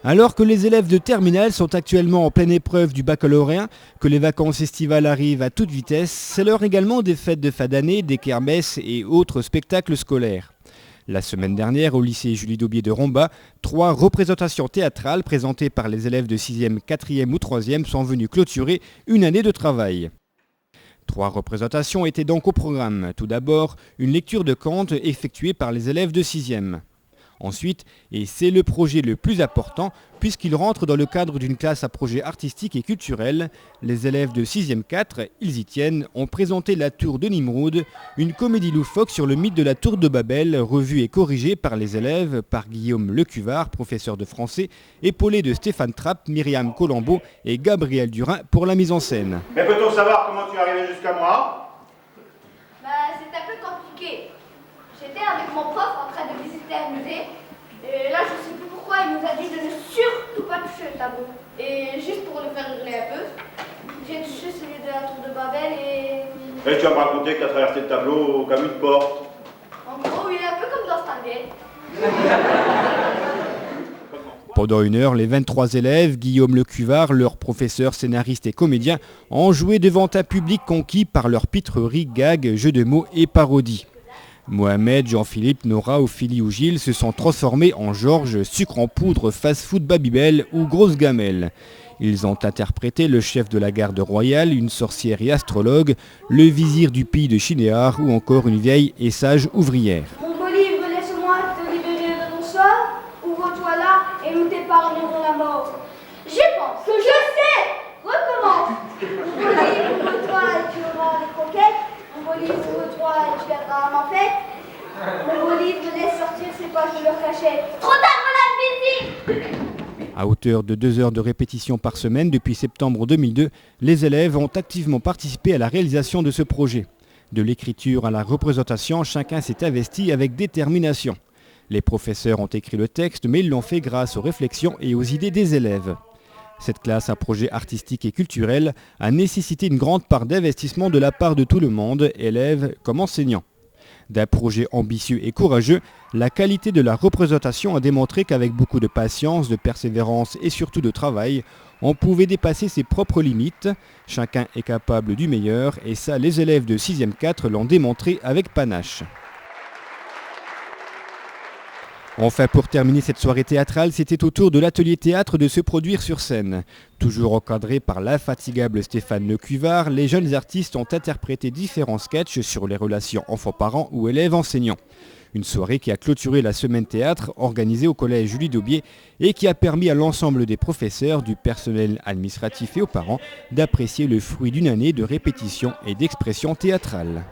Alors que les élèves de terminale sont actuellement en pleine épreuve du baccalauréat, que les vacances estivales arrivent à toute vitesse, c'est l'heure également des fêtes de fin d'année, des kermesses et autres spectacles scolaires. La semaine dernière, au lycée Julie Daubier de Romba, 3 représentations théâtrales présentées par les élèves de 6e, 4e ou 3e sont venues clôturer une année de travail. 3 représentations étaient donc au programme. Tout d'abord, une lecture de Kant effectuée par les élèves de 6e. Ensuite, et c'est le projet le plus important, puisqu'il rentre dans le cadre d'une classe à projet artistique et culturel, les élèves de 6e 4, ils y tiennent, ont présenté La Tour de Nimrod, une comédie loufoque sur le mythe de la Tour de Babel, revue et corrigée par les élèves, par Guillaume Lecuvard, professeur de français, épaulé de Stéphane Trapp, Myriam Colombo et Gabriel Durin pour la mise en scène. Mais peut-on savoir comment tu es arrivé jusqu'à moi? C'est un peu compliqué. J'étais avec mon prof en train de visiter un musée, et là je sais plus pourquoi il nous a dit de ne surtout pas toucher le tableau. Et juste pour le faire hurler un peu, j'ai touché celui de la Tour de Babel et tu vas me raconter que tu as traversé le tableau comme une porte. En gros, il est un peu comme dans Stargate. Pendant une heure, les 23 élèves, Guillaume Lecuvard, leur professeur, scénariste et comédien, ont joué devant un public conquis par leurs pitreries, gags, jeux de mots et parodies. Mohamed, Jean-Philippe, Nora, Ophélie ou Gilles se sont transformés en Georges, Sucre en poudre, Fast-food Babybel ou Grosse Gamelle. Ils ont interprété le chef de la garde royale, une sorcière et astrologue, le vizir du pays de Chinéar ou encore une vieille et sage ouvrière. Mon beau livre, laisse-moi te libérer de ton sort. Ouvre-toi là et nous t'épargnerons la mort. Je pense que je sais. Recommence. Mon beau livre, ouvre-toi et tu auras les conquêtes. Mon beau livre, ouvre-toi et tu perdras un en fait. Mon beau livre, laisse sortir ces pages de leur cachet. Trop tard, voilà, visible. À hauteur de 2 heures de répétition par semaine depuis septembre 2002, les élèves ont activement participé à la réalisation de ce projet. De l'écriture à la représentation, chacun s'est investi avec détermination. Les professeurs ont écrit le texte, mais ils l'ont fait grâce aux réflexions et aux idées des élèves. Cette classe à projet artistique et culturel a nécessité une grande part d'investissement de la part de tout le monde, élèves comme enseignants. D'un projet ambitieux et courageux, la qualité de la représentation a démontré qu'avec beaucoup de patience, de persévérance et surtout de travail, on pouvait dépasser ses propres limites. Chacun est capable du meilleur et ça, les élèves de 6e 4 l'ont démontré avec panache. Enfin, pour terminer cette soirée théâtrale, c'était au tour de l'atelier théâtre de se produire sur scène. Toujours encadré par l'infatigable Stéphane Lecuvard, les jeunes artistes ont interprété différents sketchs sur les relations enfants-parents ou élèves-enseignants. Une soirée qui a clôturé la semaine théâtre organisée au collège Julie Daubier et qui a permis à l'ensemble des professeurs, du personnel administratif et aux parents d'apprécier le fruit d'une année de répétition et d'expression théâtrale.